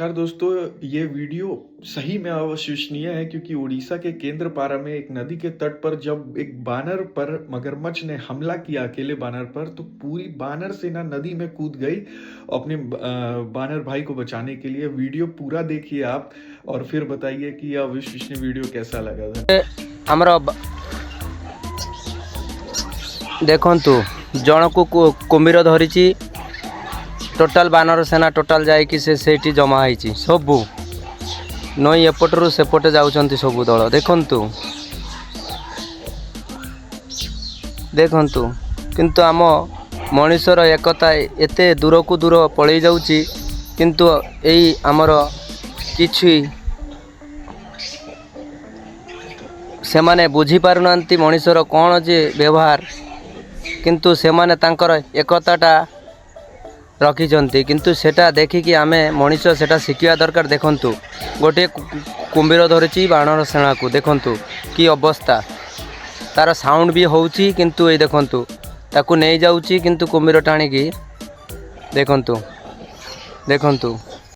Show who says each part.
Speaker 1: नमस्कार दोस्तों, ये वीडियो सही में अविश्वसनीय है क्योंकि उड़ीसा के केंद्रपारा में एक नदी के तट पर जब एक बानर पर मगरमच्छ ने हमला किया अकेले बानर पर, तो पूरी बानर सेना नदी में कूद गई अपने बानर भाई को बचाने के लिए। वीडियो पूरा देखिए आप और फिर बताइए कि यह अविश्वसनीय वीडियो कैसा लगा था।
Speaker 2: आमर देखु जन को कुम्भीर धरी टोटाल बानर सेना टोटाल जाइए से जमा होती सबू नई एपटू सेपटे जाऊँच सबू दल देखु किंतु आम मनीषर एकता एते दूर को दूर पलि जाऊँगी किंतु यही आमर किछि से माने बुझी पारुना मनीषर कौन जे व्यवहार किंतु से माने तांकर एकताटा रखी किंतु सेटा देखिकी आमे मनीष सेटा शिखिया दरकार। देखंतु गोटे कुम्भीर धरिची बानर सेना को देखंतु कि अवस्था तार साउंड भी होउची किंतु ए देखंतु ताकू नहीं जाउची किंतु कुम्भीर टाणी की देखंतु देखंतु।